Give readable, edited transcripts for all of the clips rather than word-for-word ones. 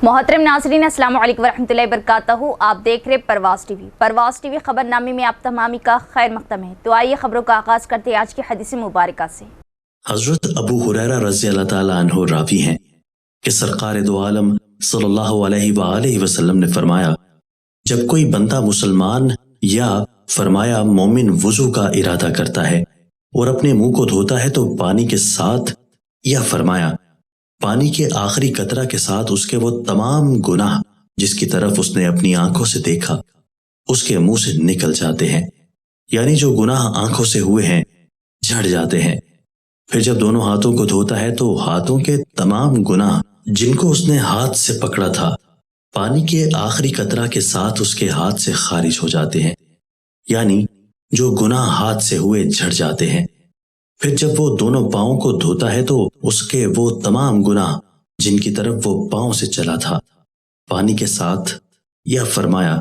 मोहतरम नाज़रीन, अस्सलाम वालेकुम वरहमतुल्लाहि वबरकातुहू। आप देख रहे परवाज़ टीवी। परवाज़ टीवी खबरनामे में आप तमामी का खैर मक़दम है। तो आइए खबरों का आगाज़ करते हैं आज की हदीस मुबारका से। हज़रत अबू हुरैरा रज़ी अल्लाह ताला अन्हु रावी हैं कि सरकार दो आलम सल्लल्लाहु अलैहि वसल्लम ने फरमाया, जब कोई बंदा मुसलमान या फरमाया मोमिन वुज़ू का इरादा करता है और अपने मुंह को धोता है तो पानी के साथ या फरमाया पानी के आखिरी कतरा के साथ उसके वो तमाम गुनाह जिसकी तरफ उसने अपनी आंखों से देखा उसके मुंह से निकल जाते हैं, यानी जो गुनाह आंखों से हुए हैं झड़ जाते हैं। फिर जब दोनों हाथों को धोता है तो हाथों के तमाम गुनाह जिनको उसने हाथ से पकड़ा था पानी के आखिरी कतरा के साथ उसके हाथ से खारिज हो जाते हैं, यानी जो गुनाह हाथ से हुए झड़ जाते हैं। फिर जब वो दोनों पांवों को धोता है तो उसके वो तमाम गुनाह जिनकी तरफ वो पांव से चला था पानी के साथ या फरमाया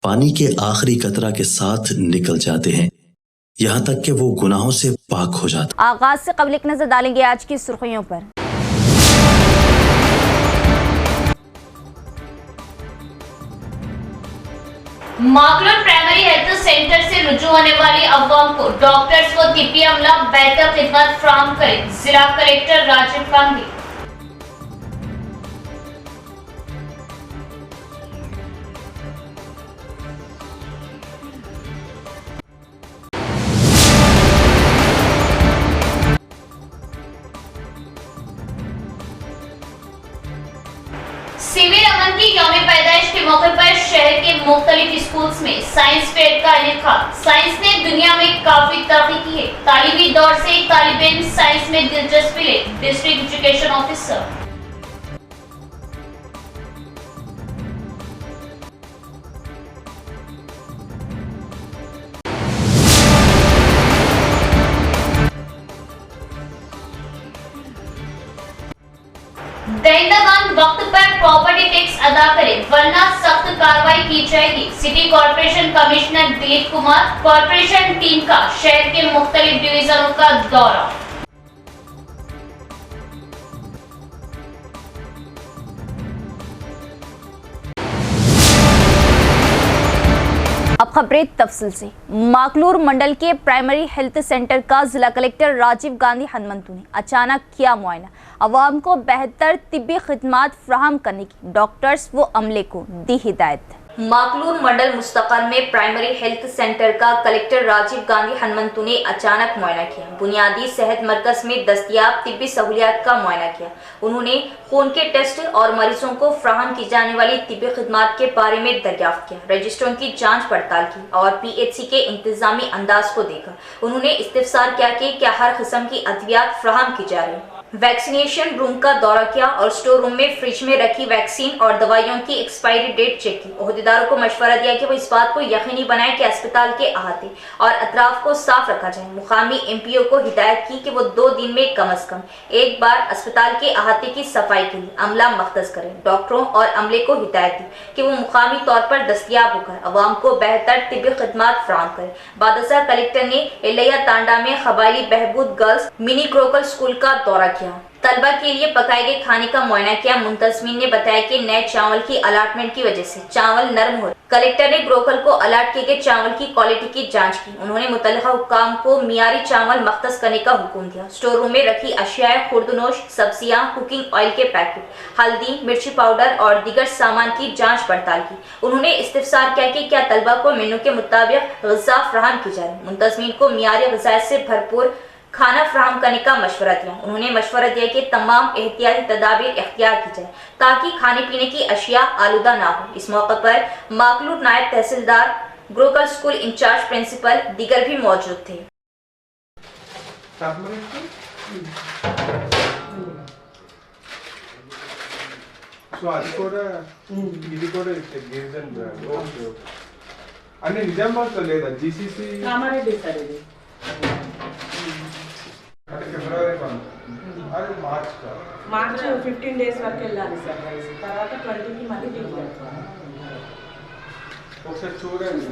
पानी के आखिरी कतरा के साथ निकल जाते हैं, यहाँ तक कि वो गुनाहों से पाक हो जाता। आगाज से कबल एक नजर डालेंगे आज की सुर्खियों पर। माकलूर प्राइमरी हेल्थ सेंटर से रुजू होने वाली अवाम को डॉक्टर्स व तिब्बी अमला बेहतर खिदमत फराहम करें, जिला कलेक्टर राजीव गांधी। सिविल अमन की यौम पैदाइश के मौके पर शहर के मुख्तलिफ स्कूल्स में साइंस फेयर का इनेकाद। साइंस ने दुनिया में काफी तरक्की की है। तालीमी दौर से तालिब इल्म साइंस में दिलचस्पी ले, डिस्ट्रिक्ट एजुकेशन ऑफिसर। दरिंदागान वक्त पर प्रॉपर्टी टैक्स अदा करें वरना सख्त कार्रवाई की जाएगी। City corporation commissioner Dilip Kumar. Corporation team का शहर के मुख्तलिफ डिवीजनों का दौरा। अब खबरें तफसील से। माकलूर मंडल के प्राइमरी हेल्थ सेंटर का जिला कलेक्टर राजीव गांधी हनुमंतु ने अचानक किया मुआयना। अवाम को बेहतर तिब्बी खिदमात फराहम करने की डॉक्टर्स व अमले को दी हिदायत। माकलूर मंडल मुस्तक़ल में प्राइमरी हेल्थ सेंटर का कलेक्टर राजीव गांधी हनुमंतु ने अचानक मुआयना किया। बुनियादी सेहत मरकज में दस्तयाब तिब्बी सहूलियात का मुआयना किया। उन्होंने खून के टेस्ट और मरीजों को फराहम की जाने वाली तिब्बी खिदमात के बारे में दरियाफ्त किया, रजिस्टरों की जांच पड़ताल की और PHC के इंतजामी अंदाज को देखा। उन्होंने इस्तिफसार किया कि क्या हर किस्म की अद्वियात फराहम की जा रही। वैक्सीनेशन रूम का दौरा किया और स्टोर रूम में फ्रिज में रखी वैक्सीन और दवाइयों की एक्सपायरी डेट चेक की। ओहदेदारों को मशवरा दिया कि वो इस बात को यकीनी बनाएं कि अस्पताल के अहाते और अतराफ को साफ रखा जाए। मुकामी MPO को हिदायत की कि वो 2 दिन में कम अज कम एक बार अस्पताल के अहाते की सफाई के लिए अमला मख्तस करें। डॉक्टरों और अमले को हिदायत दी कि वो मुकामी तौर पर दस्तयाब होकर अवाम को बेहतर तिब्बी खिदमात फराहम करें। बादशाह कलेक्टर ने एलिया तांडा में कबायली बहबूद गर्ल्स मिनी क्रोकल स्कूल का दौरा किया। तलबा के लिए पकाए गए खाने का मुआयना किया। मुंतजमीन ने बताया कि नए चावल की अलाटमेंट की वजह से चावल नरम हो। कलेक्टर ने ग्रोकल को अलाट किए गए चावल की क्वालिटी की जांच की। उन्होंने मुतल्लिका हुक्काम को मियारी चावल मख्तस करने का हुक्म दिया। स्टोर रूम में रखी अशियाए खुर्दनोश, सब्जियां, कुकिंग ऑयल के पैकेट, हल्दी, मिर्ची पाउडर और दीगर सामान की जाँच पड़ताल की। उन्होंने इस्तिफसार किया कि क्या तलबा को मेनू के मुताबिक ग़िज़ा फराहम की जाए। मुंतजमीन को मियारी ग़िज़ा से भरपूर खाना फराहम करने का मशवरा दिया। उन्होंने मशवरा दिया कि तमाम एहतियाती तदाबीर इख्तियार की जाए ताकि खाने पीने की अशिया आलूदा ना हो। इस मौके पर माकलूर नायब तहसीलदार, ग्रोकल स्कूल इंचार्ज प्रिंसिपल दीगर भी मौजूद थे। మార్చ్ 15 డేస్ వరకు వెళ్ళాలి సార్ రైస్, తర్వాత 20కి మళ్ళీ టీచర్ ఒకసారి చూడండి।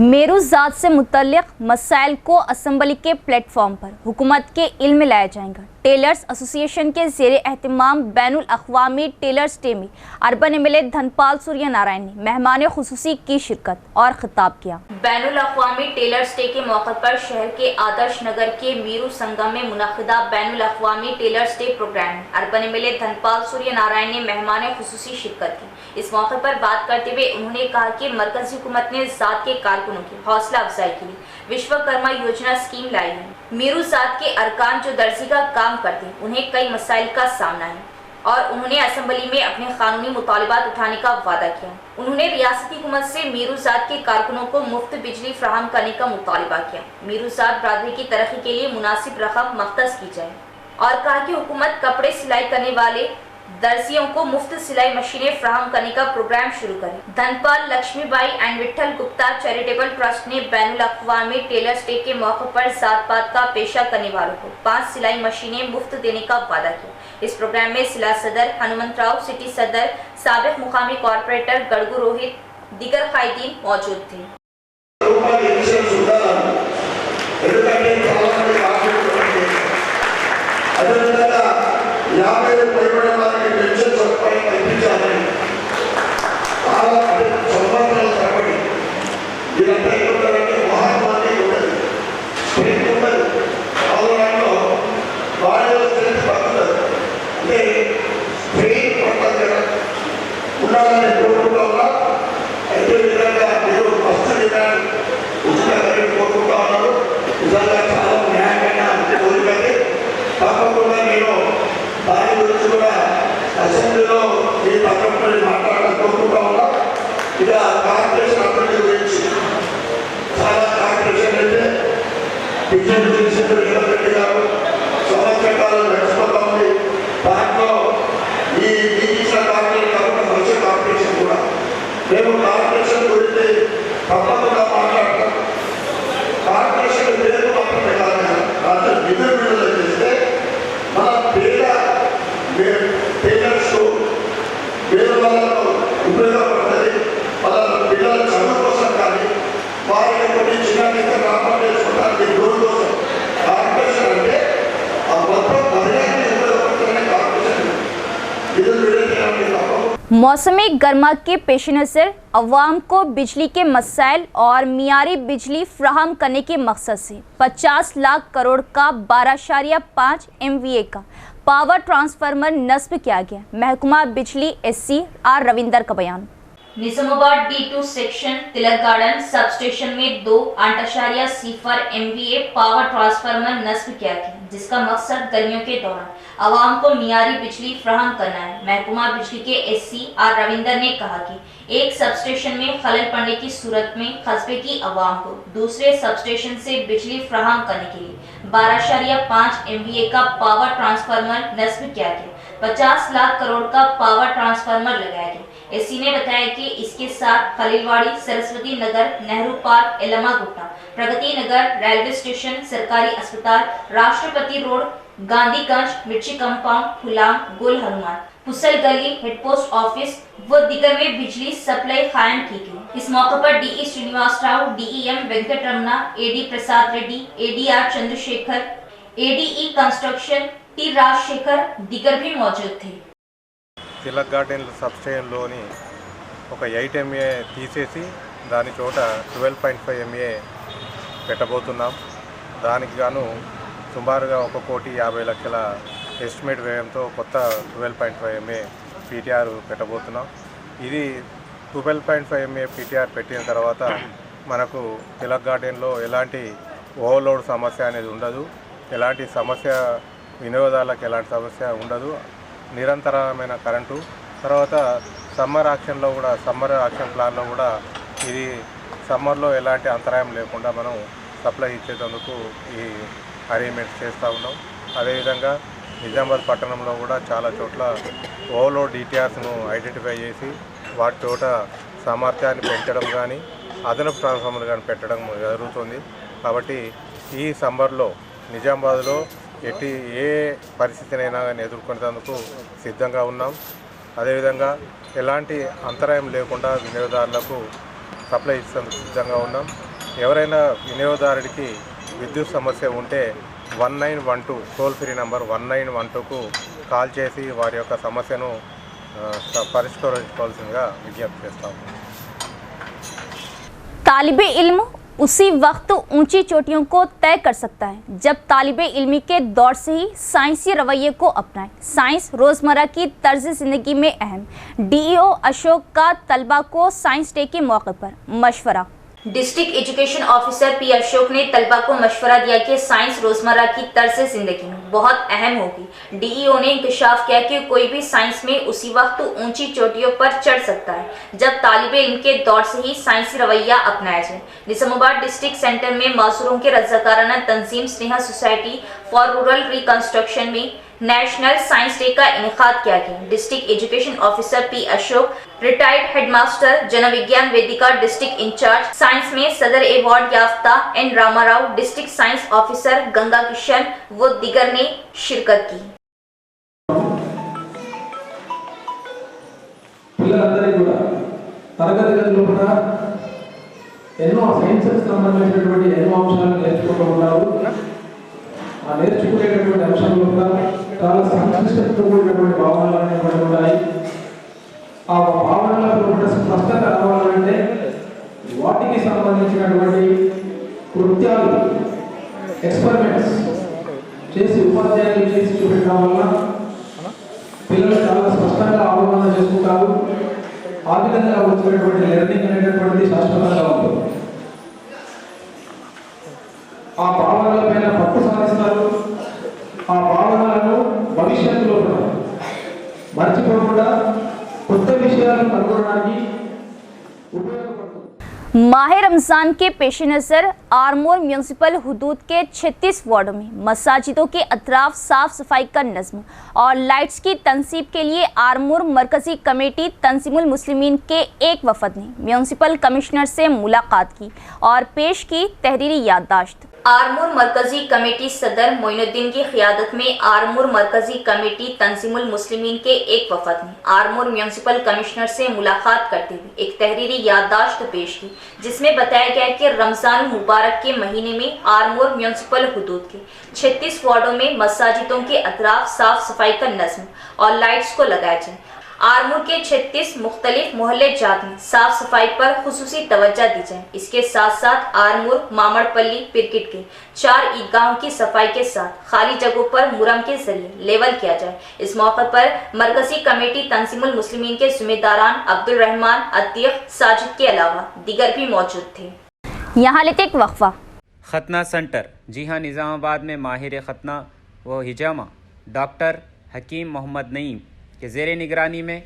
मेरू ज़ात से मुतल्लिक़ मसाइल को असम्बली के प्लेटफॉर्म पर हुकूमत के इल्म में लाया जाएगा। टेलर्स एसोसिएशन के ज़ेरे एहतमाम बैनुल अक़वामी टेलर्स डे में अर्बन एमएलए धनपाल सूर्य नारायण ने मेहमान खुसूसी की शिरकत और खिताब किया। बैनुल अक़वामी टेलर्स डे के मौके पर शहर के आदर्श नगर के मीरू संगम में मुनक़िदा बैनुल अक़वामी टेलर्स डे प्रोग्राम में अर्बन एमएलए धनपाल सूर्य नारायण ने मेहमान खुसूसी शिरकत की। इस मौके पर बात करते हुए उन्होंने कहा कि मरकजी हुकूमत ने ज़ात के कारकुनों की हौसला अफजाई के लिए विश्वकर्मा योजना स्कीम लाई है। मीरू ज़ात के अरकान जो दर्जी का काम करते हैं उन्हें कई मसाइल का सामना है और उन्होंने असम्बली में अपने कानूनी मुतालिबात उठाने का वादा किया। उन्होंने रियासती हुकूमत से मीरू ज़ात के कारकुनों को मुफ्त बिजली फराहम करने का मुतालिबा किया। मीरू ज़ात बरादरी की तरक्की के लिए मुनासिब रकम मख्तस की जाए और कहा कि हुकूमत कपड़े सिलाई करने वाले दर्जियों को मुफ्त सिलाई मशीनें फराहम करने का प्रोग्राम शुरू करे। Dhanpal Laxmibai and Vithal Gupta charitable trust ने बैनुल अक़वामी टेलर्स डे के मौके पर ज़ात पात का पेशा करने वालों को 5 सिलाई मशीनें मुफ्त देने का वादा किया। इस प्रोग्राम में जिला सदर हनुमंतराव, सिटी सदर, साबिक मुकामी कॉर्पोरेटर गड़गू रोहित, दीगर कायदीन मौजूद थे। मौसमी गर्मा के पेश नज़र अवाम को बिजली के मसाइल और मियारी बिजली फ्राहम करने के मकसद से 50 लाख करोड़ का 12.5 MVA का पावर ट्रांसफार्मर नस्ब किया गया। महकमा बिजली SC R रविंदर का बयान। निजामाबाद D2 सेक्शन तिलक गार्डन सब स्टेशन में 2.0 MVA पावर ट्रांसफार्मर नस्ब किया गया, जिसका मकसद गर्मियों के दौरान आवाम को मियारी बिजली फराहम करना है। महकमा बिजली के SC R रविंदर ने कहा कि एक सब स्टेशन में खलल पड़ने की सूरत में कस्बे की आवाम को दूसरे सब स्टेशन से बिजली फराहम करने के लिए 12.5 MVA का पावर ट्रांसफार्मर नस्ब किया गया। 50 लाख करोड़ का पावर ट्रांसफार्मर लगाया गया। SC ने बताया कि इसके साथ खलीलवाड़ी, सरस्वती नगर, नेहरू पार्क, एलमा गुट्टा, प्रगति नगर, रेलवे स्टेशन, सरकारी अस्पताल, राष्ट्रपति रोड, गांधीगंज, मिर्ची कंपाउंड, फुलाम, गुल हनुमान, पुसल गली, हेड पोस्ट ऑफिस व दीगर में बिजली सप्लाई कायम की गई। इस मौके पर DE Srinivas Rao, DEM Venkat Ramana, AD Prasad Reddy, ADR Chandrasekhar, ADE construction T Rajasekhar दीगर भी मौजूद थे। తిలక్ గార్డెన్ సబ్ స్టేషన్లోని ఒక 8 MVA తీసేసి దాని చోట 12.5 MVA పెట్టబోతున్నాం। దానికి గాను సుమారుగా 1,50,00,000 ఎస్టిమేట్ వ్యయంతో కొత్త 12.5 MVA PTR పెట్టబోతున్నాం। ఇది 12.5 MVA PTR పెట్టిన తర్వాత మనకు తిలక్ గార్డెన్లో ఎలాంటి ఓవర్లోడ్ సమస్య అనేది ఉండదు, ఎలాంటి సమస్య వినియోగదారులకు ఎలాంటి సమస్య ఉండదు, నిరంతరమైన కరెంటు। తర్వాత సమ్మర్ యాక్షన్ ప్లాన్లో కూడా ఇది సమ్మర్లో ఎలాంటి అంతరాయం లేకుండా మనం సప్లై ఇచ్చేందుకు ఈ అరేంజ్మెంట్స్ చేస్తూ ఉన్నాం। అదేవిధంగా నిజామాబాద్ పట్టణంలో కూడా చాలా చోట్ల ఓవర్లోడ్ DTRస్ను ఐడెంటిఫై చేసి వాటి చోట సామర్థ్యాన్ని పెంచడం కానీ అదనపు ట్రాన్స్ఫార్మర్లు కానీ పెట్టడం జరుగుతుంది। కాబట్టి ఈ సమ్మర్లో నిజామాబాద్లో ఏ పరిస్థితినైనా కానీ ఎదుర్కొనేందుకు సిద్ధంగా ఉన్నాం। అదేవిధంగా ఎలాంటి అంతరాయం లేకుండా వినియోగదారులకు సప్లై ఇచ్చేందుకు సిద్ధంగా ఉన్నాం। ఎవరైనా వినియోగదారుడికి విద్యుత్ సమస్య ఉంటే 1912 టోల్ ఫ్రీ నంబర్ 1912కు కాల్ చేసి వారి యొక్క సమస్యను పరిష్కరించుకోవాల్సిందిగా విజ్ఞప్తి చేస్తాము. तालिबे इल्म उसी वक्त ऊंची चोटियों को तय कर सकता है जब तालिबे इल्मी के दौर से ही साइंसी रवैये को अपनाए. साइंस रोज़मर्रा की तर्ज ज़िंदगी में अहम. डीईओ अशोक का तलबा को साइंस डे के मौके पर मशवरा. District education officer P Ashok ने तलबा को मशवरा दिया कि साइंस रोजमर्रा की तर्ज जिंदगी में बहुत अहम होगी. डीईओ ने इंकशाफ किया कि कोई भी साइंस में उसी वक्त ऊंची चोटियों पर चढ़ सकता है जब तालिबे इल्म के दौर से ही साइंसी रवैया अपनाया जाए. निजामाबाद डिस्ट्रिक्ट सेंटर में मासूरों के रज़ाकाराना तंजीम Sneha society for rural reconstruction में नेशनल साइंस डे का इनेकाद किया गया. District education officer P Ashok, retired headmaster Janavignana Vedika district in-charge science में सदर अवार्ड याफ्ता N Ramarao, district science officer Ganga Kishan व दिगर ने शिरकत की. పిల్లలందరికీ కూడా తరగతి గదిలో కూడా ఎన్నో సైన్స్కి సంబంధించినటువంటి ఎన్నో అంశాలను నేర్చుకుంటూ ఉంటారు. ఆ నేర్చుకునేటటువంటి అంశాలు కూడా చాలా సంక్లిష్టతతో కూడినటువంటి భావనలు అనేటువంటి ఉన్నాయి. ఆ భావనలకు కూడా స్పష్టత రావాలంటే వాటికి సంబంధించినటువంటి కృత్యాలు ఎక్స్పెరిమెంట్స్ చేసి ఉపాధ్యాయులు చేసి చూపించడం వల్ల పిల్లలు చాలా స్పష్టంగా అవగాహన చేసుకుంటారు. ఆ విధంగా వచ్చినటువంటి లెర్నింగ్ అనేటటువంటిది శాశ్వతంగా ఉంటుంది. ఆ భావనల పైన పట్టు సాధిస్తారు. ఆ భావనలను భవిష్యత్తులో మర్చిపోకుండా కొత్త విషయాలను కనుగొనడానికి ఉపయోగపడుతుంది. माह रमज़ान के पेश नज़र आरमोर म्यूनसिपल हुदूद के 36 वार्डों में मसाजिदों के अतराफ साफ सफाई का नज़्म और लाइट्स की तनसीब के लिए आरमोर मरकज़ी कमेटी तंजीमुल मुस्लिमीन के एक वफद ने म्यूनसिपल कमिश्नर से मुलाकात की और पेश की तहरीरी याददाश्त. आरमोर मरकजी कमेटी सदर मोइनुद्दीन की क़ियादत में आरमोर मरकजी कमेटी तंजीमुल मुस्लिमीन के एक वफद ने आरमोर म्यूनसिपल कमिश्नर से मुलाकात करते हुए एक तहरीरी याददाश्त पेश की, जिसमें बताया गया कि रमज़ान मुबारक के महीने में आरमोर म्यूनसिपल हुदूद के 36 वार्डों में मसाजिदों के अतराफ साफ सफाई का नज़्म और लाइट्स को लगाया जाए. आरमोर के 36 मुख्तलिफ मोहल्ले जात में साफ सफाई पर खुसूसी तवज्जो दी जाए. इसके साथ साथ आरमोर, मामड़पल्ली, पिरकिट के 4 ईदगाहों की सफाई के साथ खाली जगहों पर मुरम के जरिए लेवल किया जाए. इस मौके पर मरकजी कमेटी तंजीमुल मुस्लिमीन के जिम्मेदारान अब्दुल रहमान, अतीक, साजिद के अलावा दीगर भी मौजूद थे. यहाँ लेते एक वक्फा. खतना सेंटर. जी हाँ, निज़ामाबाद में माहिर खतना व हिजामा डॉक्टर हकीम मोहम्मद नईम के ज़ेर निगरानी में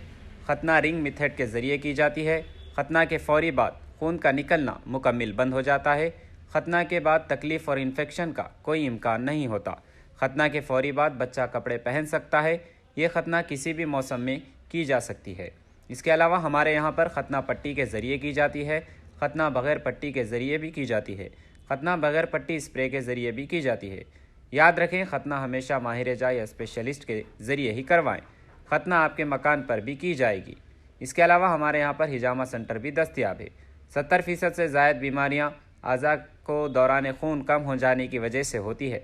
खतना रिंग मेथड के ज़रिए की जाती है. खतना के फ़ौरी बाद खून का निकलना मुकम्मल बंद हो जाता है. खतना के बाद तकलीफ़ और इन्फेक्शन का कोई इम्कान नहीं होता. खतना के फ़ौरी बाद बच्चा कपड़े पहन सकता है. ये खतना किसी भी मौसम में की जा सकती है. इसके अलावा हमारे यहाँ पर खतना पट्टी के ज़रिए की जाती है. खतना बग़ैर पट्टी के ज़रिए भी की जाती है. खतना बग़ैर पट्टी स्प्रे के ज़रिए भी की जाती है. याद रखें, खतना हमेशा माहिर जा या स्पेशलिस्ट के ज़रिए ही करवाएँ. खतना आपके मकान पर भी की जाएगी. इसके अलावा हमारे यहाँ पर हिजामा सेंटर भी दस्तयाब है. 70% से ज़ायद बीमारियाँ आज़ा को दौरान खून कम हो जाने की वजह से होती है.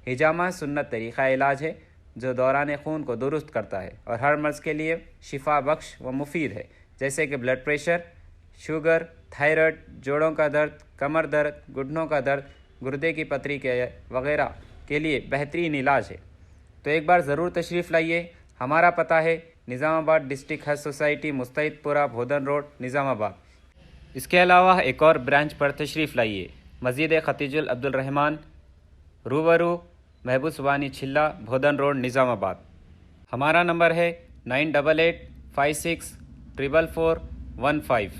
हिजामा सुन्नत तरीक़ा इलाज है जो दौरान खून को दुरुस्त करता है और हर मर्ज़ के लिए शिफा बख्श व मुफीद है, जैसे कि ब्लड प्रेशर, शुगर, थायराइड, जोड़ों का दर्द, कमर दर्द, घुटनों का दर्द, गुर्दे की पथरी के वगैरह के लिए बेहतरीन इलाज है. तो एक बार ज़रूर तशरीफ़ लाइए. हमारा पता है निज़ामाबाद डिस्ट्रिक्ट हज सोसाइटी, मुस्तैदपुरा, भोदन रोड, निज़ामाबाद. इसके अलावा एक और ब्रांच पर तशरीफ़ लाइए, मस्जिद खतीजुल अब्दुल रहमान, रूबरू महबूब सुबानी छिल्ला, भोदन रोड, निज़ामाबाद. हमारा नंबर है 9886444415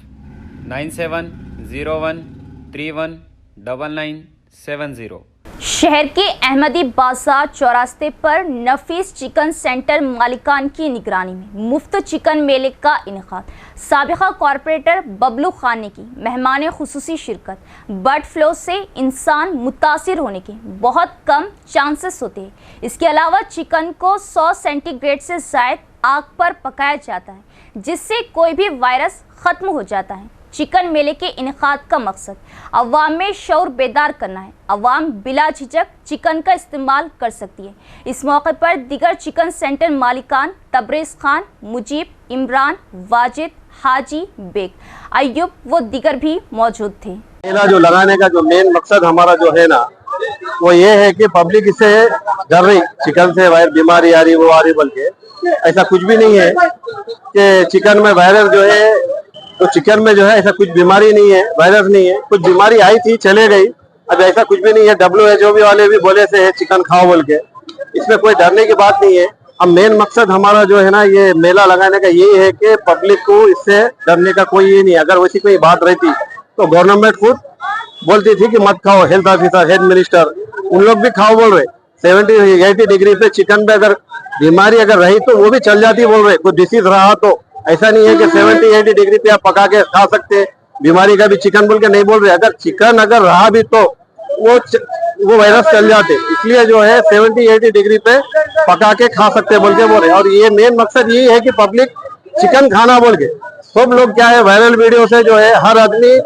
9701319970. शहर के अहमदी बाजार चौरास्ते पर नफीस चिकन सेंटर मालिकान की निगरानी में मुफ्त चिकन मेले का इनेकाद. साबिका कॉरपोरेटर बबलू खान ने की मेहमान खुसूसी शिरकत. बर्ड फ्लू से इंसान मुतासिर होने के बहुत कम चांसेस होते हैं. इसके अलावा चिकन को 100 सेंटीग्रेड से ज़ायद आग पर पकाया जाता है, जिससे कोई भी वायरस ख़त्म हो जाता है. चिकन मेले के इनेकाद का मकसद अवाम में शऊर बेदार करना है। अवाम बिला झिझक चिकन का इस्तेमाल कर सकती है। इस मौके पर दीगर चिकन सेंटर मालिकान तबरेज खान, मुजीब, इमरान, वाजिद, हाजी बेग, अय्यूब व दीगर भी मौजूद थे। मेला जो लगाने का जो मेन मकसद हमारा जो है ना, वो ये है कि पब्लिक इससे डर रही, चिकन से वायरस बीमारी आ रही वो आ रही, बल्कि ऐसा कुछ भी नहीं है कि चिकन में वायरस जो है, तो चिकन में जो है ऐसा कुछ बीमारी नहीं है, वायरस नहीं है। कुछ बीमारी आई थी चले गई, अब ऐसा कुछ भी नहीं है। WHO वाले भी बोले से है चिकन खाओ बोल के, इसमें कोई डरने की बात नहीं है। अब मेन मकसद हमारा जो है ना ये मेला लगाने का यही है कि पब्लिक को इससे डरने का कोई ये नहीं। अगर वैसी कोई बात रहती तो गवर्नमेंट खुद बोलती थी कि मत खाओ, हेल्थ ऑफिसर, हेल्थ मिनिस्टर, उन लोग भी खाओ बोल रहे। 70-80 डिग्री पे चिकन पे अगर बीमारी अगर रही तो वो भी चल जाती बोल रहे। कोई डिसीज रहा तो ऐसा नहीं है कि 70-80 डिग्री पे आप पका के खा सकते, बीमारी का भी चिकन बोल के नहीं बोल रहे। अगर चिकन अगर रहा भी तो वो वायरस चल जाते, इसलिए जो है 70-80 डिग्री पे पका के खा सकते बोल के बोल रहे। और ये मेन मकसद यही है कि पब्लिक चिकन खाना बोल के, सब लोग क्या है वायरल वीडियो से जो है हर आदमी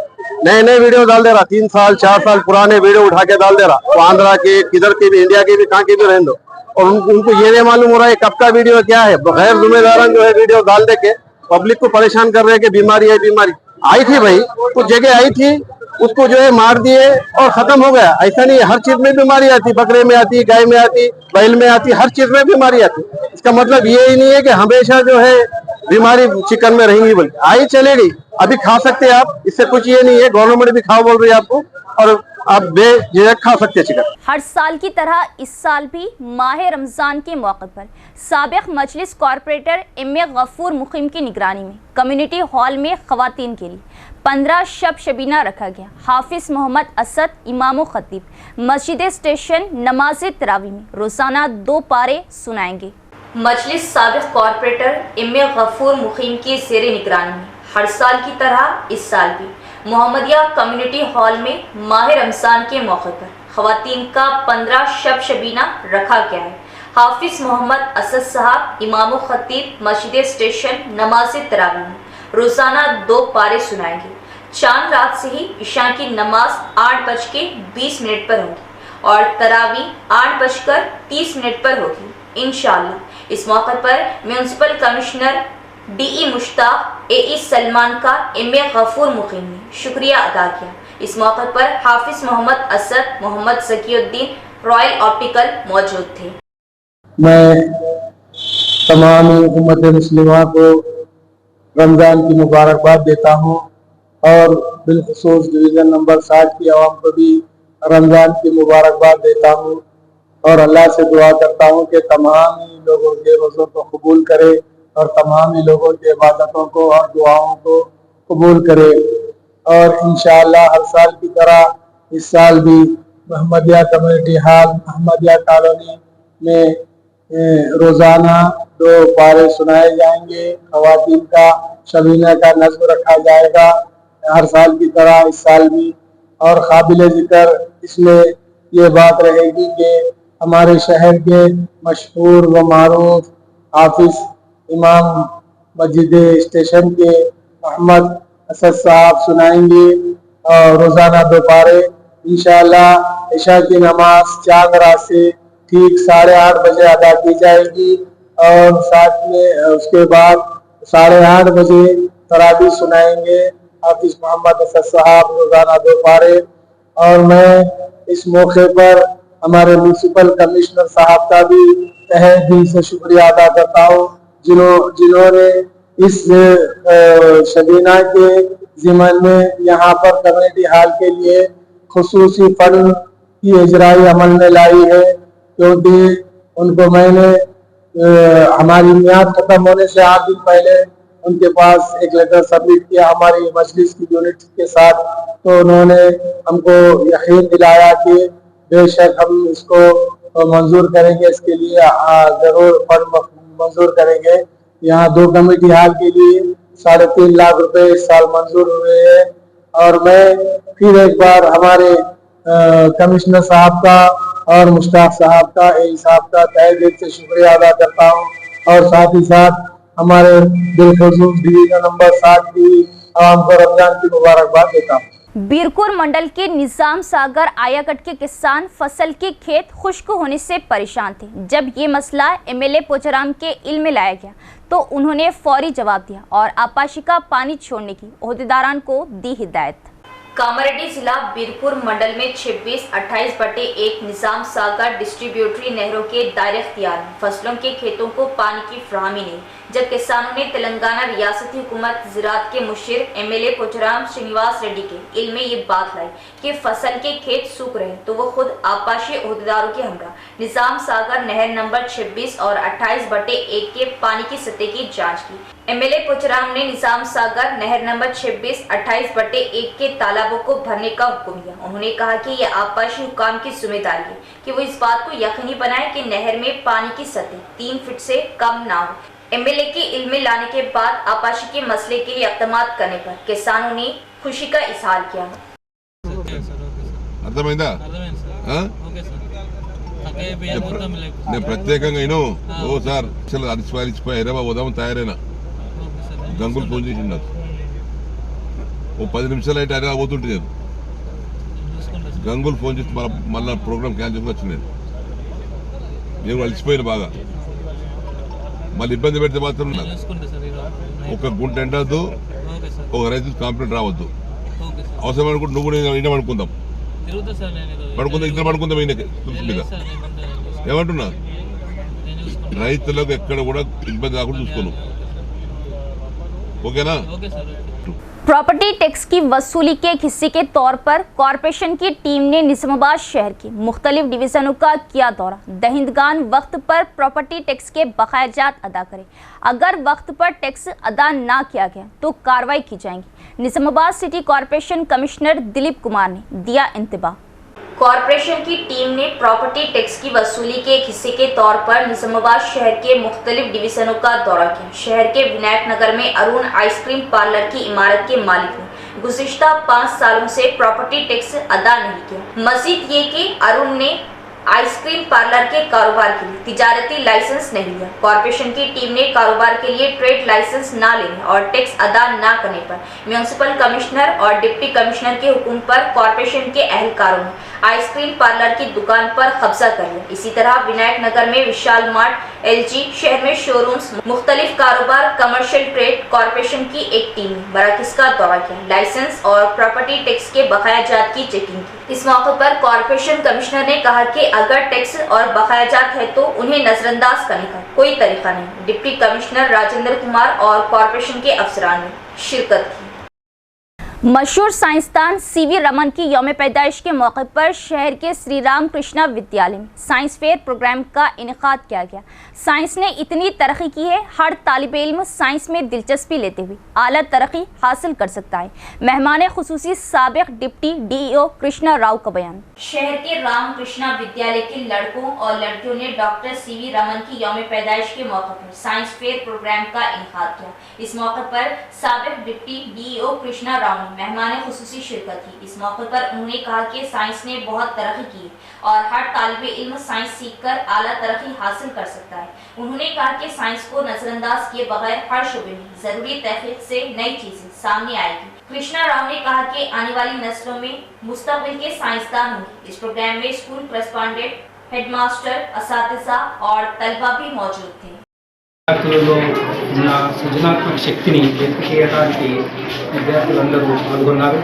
नए नए वीडियो डाल दे रहा, 3 साल 4 साल पुराने वीडियो उठा के डाल दे रहा, वो आंध्रा के किधर के भी, इंडिया के भी, कहाँ के भी रहने दो। और उनको ये नहीं मालूम हो रहा है कब का वीडियो क्या है। गैर जिम्मेदारान जो है वीडियो डाल दे के पब्लिक को परेशान कर रहे हैं कि बीमारी है, बीमारी आई थी भाई, कुछ जगह आई थी, उसको जो है मार दिए और खत्म हो गया। ऐसा नहीं है, हर चीज में बीमारी आती, बकरे में आती, गाय में आती, बैल में आती, हर चीज में बीमारी आती। इसका मतलब ये ही नहीं है कि हमेशा जो है बीमारी चिकन में रहेंगी, बल्कि आई चले गई, अभी खा सकते हैं आप, इससे कुछ ये नहीं है। गवर्नमेंट भी खाओ बोल रही है आपको और आप बेझिझक खा सकते हैं चिकन। हर साल की तरह इस साल भी माह रमजान के मौके पर साबिक मजलिस कॉरपोरेटर एम.ए. गफूर मुकीम की निगरानी में कम्युनिटी हॉल में खवातीन के लिए 15 शब शबीना रखा गया। हाफिज मोहम्मद असद इमाम खतीब मस्जिद स्टेशन नमाज तरावी में रोजाना 2 पारे सुनाएंगे। मजलिस साबिक कॉरपोरेटर एम.ए. गफूर मुकीम की ज़ेर निगरानी में हर साल की तरह इस साल भी मोहम्मदिया कम्युनिटी हॉल में माह रमजान के मौके पर खवातीन का 15 शब शबीना रखा गया है। हाफिज मोहम्मद असद साहब इमाम खतीब मस्जिद स्टेशन नमाज तरावी में रोजाना 2 पारे सुनाएंगे। चांद रात से ही इशा की नमाज 8:20 पर होगी और तरावी 8:30 पर होगी इंशाअल्लाह। इस मौके पर municipal commissioner D.E. Mushtaq, A.E. Salman का एम.ए. गफूर मुकीम ने शुक्रिया अदा किया। इस मौके पर हाफिज मोहम्मद असद, मोहम्मद ज़कीउद्दीन, रॉयल ऑप्टिकल मौजूद थे। मैं तमाम उम्मत मुस्लिमा को रमज़ान की मुबारकबाद देता हूँ और बिलखुसूस डिवीज़न नंबर 60 की आवाम को भी रमज़ान की मुबारकबाद देता हूँ और अल्लाह से दुआ करता हूँ कि तमाम ही लोगों के रोज़ों को कबूल करे और तमाम ही लोगों की इबादतों को और दुआओं को कबूल करे। और इंशाअल्लाह हर साल की तरह इस साल भी Mohammadia community hall Mohammadia colony में रोज़ाना 2 पारे सुनाए जाएंगे। खवातीन का शबीना का नज़्म रखा जाएगा हर साल की तरह इस साल भी। और काबिल ज़िक्र इसमें ये बात रहेगी कि हमारे शहर के मशहूर व मारूफ हाफिज इमाम मस्जिद स्टेशन के मोहम्मद असद साहब सुनाएंगे और रोज़ाना 2 पारे इंशाअल्लाह। इशा की नमाज चांद रात से ठीक 8:30 बजे अदा की जाएगी और साथ में उसके बाद 8:30 बजे तरावी सुनाएंगे हाफिज मोहम्मद असद साहब रोज़ाना 2 पारे। और मैं इस मौके पर हमारे म्यूनसिपल कमिश्नर साहब का भी तहे दिल से शुक्रिया अदा करता हूँ जिन्होंने इस शबीना के ज़िम्मन में यहाँ पर कम्युनिटी हॉल के लिए खुसूसी फंड की इजराई अमल में लाई है। क्योंकि उनको मैंने हमारी मियाद खत्म होने से 8 दिन पहले उनके पास एक लेटर सबमिट किया हमारी मजलिस की यूनिट के साथ, तो उन्होंने हमको यकीन दिलाया कि बेशक हम इसको मंजूर करेंगे, इसके लिए जरूर फंड मंजूर करेंगे। यहाँ 2 कमेटी हॉल के लिए 3.5 लाख रुपए इस साल मंजूर हुए हैं। और मैं फिर एक बार हमारे कमिश्नर साहब का और मुश्ताक साहब का, ए साहब का तहे दिल से शुक्रिया अदा करता हूँ। और साथ ही साथ हमारे बिलखुसूस डिवीजन नंबर 7 की आवाम को रमजान की मुबारकबाद देता हूँ। बीरपुर मंडल के निजाम सागर आयाकट के किसान फसल के खेत खुश्क होने से परेशान थे। जब ये मसला एमएलए पोचाराम के इल्म में लाया गया तो उन्होंने फौरी जवाब दिया और आपाशी का पानी छोड़ने की ओहदेदारान को दी हिदायत। कामारेड्डी जिला बीरपुर मंडल में 26/28/1 निजाम सागर डिस्ट्रीब्यूटरी नहरों के दायरे इख्तियार में फसलों के खेतों को पानी की फराहमी नहीं, जब किसानों ने तेलंगाना रियासती हुकूमत ज़राअत के मुशीर एमएलए पोचाराम श्रीनिवास रेड्डी के इल्म में ये बात लाई कि फसल के खेत सूख रहे तो वो खुद आपाशी ओहदेदारों के हमरा निजाम सागर नहर नंबर 26 और 28/1 के पानी की सतह की जाँच की। एमएलए पोचाराम ने निजाम सागर नहर नंबर 26/28/1 के तालाबों को भरने का हुक्म दिया। उन्होंने कहा कि यह आपाशी हुकाम की जिम्मेदारी है कि वो इस बात को यकीनी बनाए कि नहर में पानी की सतह 3 फीट से कम ना हो। एमएलए के इल्म में लाने के बाद आपाशी के मसले के लिए इक़दाम करने पर किसानों ने खुशी का इजहार किया। ప్రత్యేకంగా ఓసారి అసలు అరిచిపోయి హైదరాబాద్ పోదామని తయారైనా గంగులు ఫోన్ చేసి నాకు ఓ 10 నిమిషాలు అయితే హైదరాబాద్ పోతుంటే నేను గంగులు ఫోన్ చేసి మళ్ళీ ప్రోగ్రామ్ క్యాన్సిల్ వచ్చింది. నేను అలిసిపోయాను బాగా. మళ్ళీ ఇబ్బంది పెడితే మాత్రం ఒక గుంట ఎండద్దు, ఒక రైతు కాంప్లైంట్ రావద్దు. అవసరం అనుకుంటే నువ్వు నేను పడుకుందాం, ఇద్దరు పడుకుందాం. మీద ఏమంటున్నా రైతులకు ఎక్కడ కూడా ఇబ్బంది కాకుండా చూసుకోను. ఓకేనా? प्रॉपर्टी टैक्स की वसूली के एक हिस्से के तौर पर कॉरपोरेशन की टीम ने निजामाबाद शहर के मुख्तलिफ डिवीजनों का किया दौरा। दहिंदगान वक्त पर प्रॉपर्टी टैक्स के बकायाजात अदा करें, अगर वक्त पर टैक्स अदा ना किया गया तो कार्रवाई की जाएगी। Nizamabad city corporation commissioner Dilip Kumar ने दिया इंतबाह। कॉरपोरेशन की टीम ने प्रॉपर्टी टैक्स की वसूली के एक हिस्से के तौर पर निजामाबाद शहर के मुख्तलिफ डिवीजनों का दौरा किया। शहर के विनायक नगर में अरुण आइसक्रीम पार्लर की इमारत के मालिक ने गुज़िश्ता 5 सालों से प्रॉपर्टी टैक्स अदा नहीं किया। मजीद ये कि अरुण ने आइसक्रीम पार्लर के कारोबार के लिए तिजारती लाइसेंस नहीं लिया। कॉरपोरेशन की टीम ने कारोबार के लिए ट्रेड लाइसेंस ना लेने और टैक्स अदा ना करने पर म्यूनिसिपल कमिश्नर और डिप्टी कमिश्नर के हुक्म पर कॉरपोरेशन के अहलकारों ने आइसक्रीम पार्लर की दुकान पर कब्जा कर लिया। इसी तरह विनायक नगर में विशाल मार्ट, एलजी, शहर में शोरूम्स, मुख्तलिफ कारोबार, कमर्शियल ट्रेड कॉरपोरेशन की एक टीम ने मराकज का दौरा किया, लाइसेंस और प्रॉपर्टी टैक्स के बकायाजात की चेकिंग की। इस मौके पर कॉरपोरेशन कमिश्नर ने कहा कि अगर टैक्स और बकायाजात है तो उन्हें नजरअंदाज करने का कोई तरीका नहीं। डिप्टी कमिश्नर राजेंद्र कुमार और कॉरपोरेशन के अफसरान ने शिरकत की। मशहूर साइंसदान सीवी रमन की यौम पैदाइश के मौके पर शहर के श्री राम कृष्णा विद्यालय में साइंस फेयर प्रोग्राम का इनेकाद किया गया। साइंस ने इतनी तरक्की की है, हर तालिब इल्म साइंस में दिलचस्पी लेते हुए आला तरक्की हासिल कर सकता है। मेहमान खुसूसी साबिक डिप्टी डीईओ कृष्णा राव का बयान। शहर के राम कृष्णा विद्यालय के लड़कों और लड़कियों ने डॉक्टर सीवी रमन की यौम पैदाइश के मौके पर साइंस फेयर प्रोग्राम का इनेकाद किया। इस मौके पर साबिक डिप्टी डीईओ कृष्णा राव ने मेहमान खुसूसी शिरकत की। इस मौके पर उन्होंने कहा कि साइंस ने बहुत तरक्की की और हर तालिबे इल्म साइंस सीखकर आला तरक्की हासिल कर सकता है। उन्होंने कहा कि साइंस को नजरअंदाज किए बगैर हर शोबे में जरूरी तहकीक से नई चीजें सामने आएगी। कृष्णा राव ने कहा कि आने वाली नस्लों में मुस्तकबिल के साइंसदान होंगे। इस प्रोग्राम में स्कूल करेस्पॉन्डेंट, हेडमास्टर, असातिज़ा और तलबा भी मौजूद थे। విద్యార్థులలో ఉన్న సృజనాత్మక శక్తిని వెలికి తీయడానికి విద్యార్థులందరూ పాల్గొన్నారు.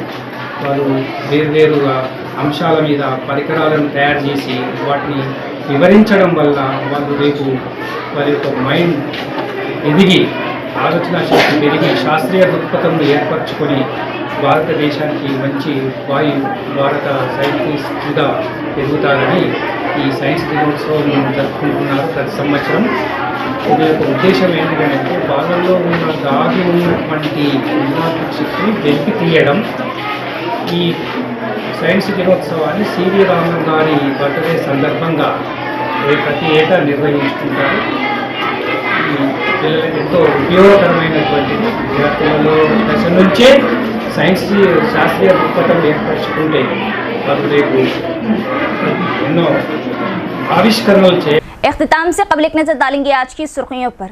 వారు వేర్వేరుగా అంశాల మీద పరికరాలను తయారు చేసి వాటిని వివరించడం వల్ల వాళ్ళు రేపు వారి యొక్క మైండ్ ఎదిగి ఆలోచన శక్తి పెరిగి శాస్త్రీయ దృక్పథంను ఏర్పరచుకొని భారతదేశానికి మంచి భారత సైంటిస్టుగా ఎదుగుతారని ఈ సైన్స్ దినోత్సవం జరుపుకుంటున్నారు ప్రతి సంవత్సరం. ఇది యొక్క ఉద్దేశం ఏంటంటే వాళ్ళలో ఉన్న దాగి ఉన్నటువంటి సృజనాత్మక శక్తిని వెలికి తీయడం. ఈ సైన్స్ దినోత్సవాన్ని సివి రామన్ గారి బర్త్డే సందర్భంగా ప్రతి ఏటా నిర్వహించుకుంటారు. ఈ పిల్లలకి ఎంతో ఉపయోగకరమైనటువంటిది. విద్యార్థులలో దశ నుంచే సైన్స్ శాస్త్రీయ దృక్పథం ఏర్పరచుకుంటే వారు రేపు ఎన్నో ఆవిష్కరణలు చేయాలి. इख्तिताम से कबल एक नजर डालेंगे आज की सुर्खियों पर।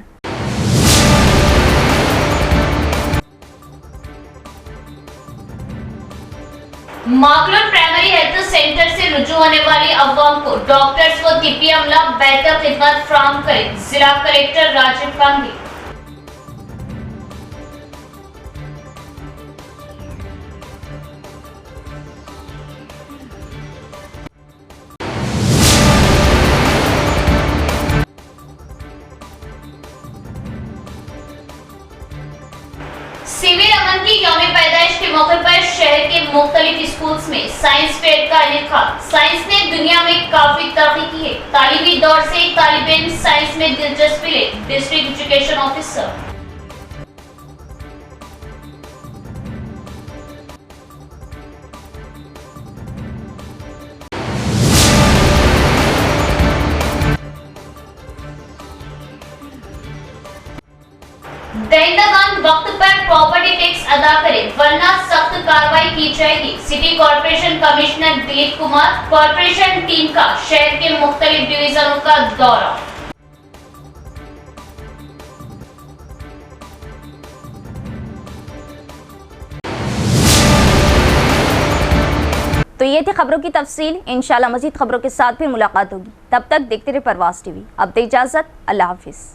माकलूर प्राइमरी हेल्थ सेंटर से रुजू होने वाली अवाम को डॉक्टर्स व तिब्बी अमला बेहतर खिदमत फराहम करें, जिला कलेक्टर राजीव गांधी। सिविल अमन की यौम पैदाइश के मौके पर शहर के मुख्तलिफ स्कूल्स में साइंस फेयर का इनेकाद। साइंस ने दुनिया में काफी तरक्की की है। तालीमी दौर से तालिब इल्म साइंस में दिलचस्पी ले, डिस्ट्रिक्ट एजुकेशन ऑफिसर। दरिंदागान वक्त पर प्रॉपर्टी टैक्स अदा करें वरना सख्त कार्रवाई की जाएगी। City corporation commissioner Dilip Kumar, corporation team का शहर के मुख्तलिफ डिवीजनों का दौरा। तो ये थी खबरों की तफसील। इंशाल्लाह मजीद खबरों के साथ फिर मुलाकात होगी। तब तक देखते रहे परवाज़ टीवी। अब दे इजाज़त, अल्लाह हाफिज़।